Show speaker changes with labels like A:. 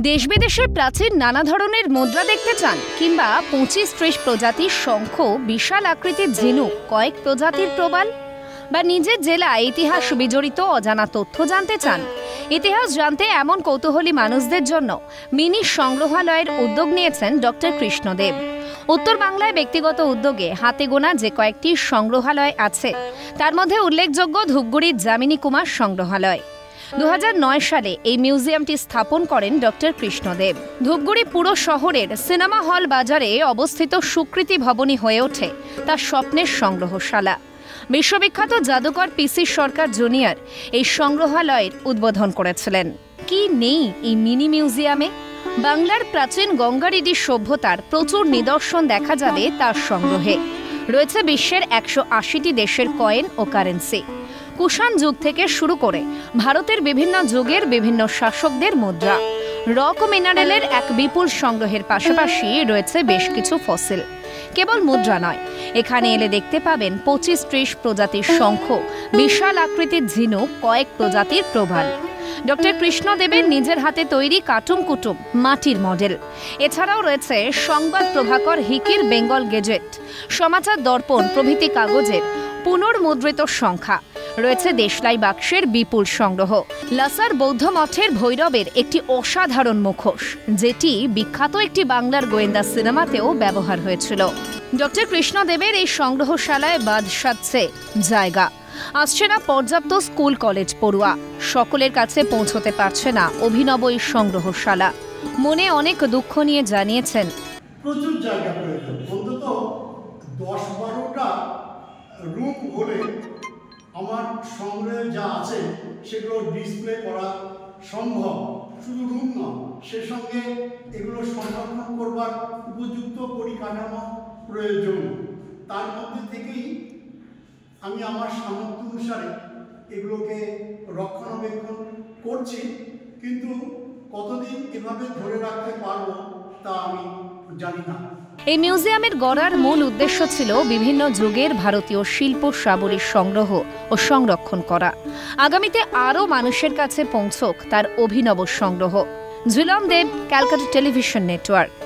A: দেশ বিদেশের প্রাচীন নানা ধরনের মুদ্রা দেখতে চান কিংবা 25-30 প্রজাতির শঙ্খ, বিশাল আকৃতির ঝিনুক, কয়েক প্রজাতির প্রবাল বা নিজের জেলায় ইতিহাস বিজড়িত অজানা তথ্য জানতে চান? ইতিহাস জানতে এমন কৌতূহলী মানুষদের জন্য মিনি সংগ্রহালয়ের উদ্যোগ নিয়েছেন ডক্টর কৃষ্ণদেব। উত্তর বাংলায় ব্যক্তিগত উদ্যোগে হাতে গোনা যে কয়েকটি সংগ্রহালয় আছে তার মধ্যে উল্লেখযোগ্য ধূপগুড়ির যামিনী কুমার সংগ্রহালয়। 2009 সালে এই মিউজিয়ামটি স্থাপন করেন ডক্টর কৃষ্ণদেব। ধূপগুড়ি পুরো শহরের সিনেমা হল বাজারে অবস্থিত সুকৃতি ভবনই হয়ে ওঠে তার স্বপ্নের সংগ্রহশালা। বিশ্ববিখ্যাত জাদুকর পিসি সরকার জুনিয়র এই সংগ্রহালয়ের উদ্বোধন করেছিলেন। কি নেই এই মিনি মিউজিয়ামে? বাংলার প্রাচীন গঙ্গারিডি সভ্যতার প্রচুর নিদর্শন দেখা যাবে তার সংগ্রহে। রয়েছে বিশ্বের 180টি দেশের কয়েন ও কারেন্সি। কুষাণ যুগ থেকে শুরু করে ভারতের বিভিন্ন যুগের বিভিন্ন শাসকদের মুদ্রা, রক ও মিনারেলের এক বিপুল সংগ্রহের পাশাপাশি রয়েছে বেশ কিছু ফসিল। কেবল মুদ্রা নয়, এখানে এলে দেখতে পাবেন 25-30 প্রজাতির শঙ্খ, বিশাল আকৃতির ঝিনুক, কয়েক প্রজাতির প্রবাল। ডক্টর কৃষ্ণদেবের নিজের হাতে তৈরি কাটুম কুটুম মাটির মডেল। এছাড়াও রয়েছে সংবাদ প্রভাকর হিকির বেঙ্গল গেজেট, সমাচার দর্পণ প্রভৃতি কাগজের পুনর্মুদ্রিত সংখ্যা। রয়েছে দেশলাই বাক্সের বিপুল সংগ্রহ। লাসার বৌদ্ধ মঠের ভৈরবের একটি অসাধারণ মুখোশ, যেটি বিখ্যাত একটি বাংলার গোয়েন্দা সিনেমাতেও ব্যবহার হয়েছিল। ডক্টর কৃষ্ণদেবের এই সংগ্রহশালায় বাদ সাধছে জায়গা। আসছে না পর্যাপ্ত স্কুল কলেজ পড়ুয়া, সকলের কাছে পৌঁছতে পারছে না অভিনব এই সংগ্রহশালা। মনে অনেক দুঃখ নিয়ে জানিয়েছেন,
B: প্রচুর জায়গা প্রয়োজন, অন্তত 10-12টা রুম হলে আমার সংগ্রহে যা আছে সেগুলো ডিসপ্লে করা সম্ভব। শুধু রুম নয়, সে সঙ্গে এগুলো সংরক্ষণ করবার উপযুক্ত পরিকাঠামো প্রয়োজন। তার মধ্যে থেকেই আমি আমার সামর্থ্য অনুসারে এগুলোকে রক্ষণাবেক্ষণ করছি, কিন্তু কতদিন এভাবে ধরে রাখতে পারবো তা আমি জানি না।
A: এই মিউজিয়ামের গড়ার মূল উদ্দেশ্য ছিল বিভিন্ন যুগের ভারতীয় শিল্প সামগ্রীর সংগ্রহ ও সংরক্ষণ করা। আগামীতে আরও মানুষের কাছে পৌঁছক তার অভিনব সংগ্রহ। ঝুলন দেব, ক্যালকাটা টেলিভিশন নেটওয়ার্ক।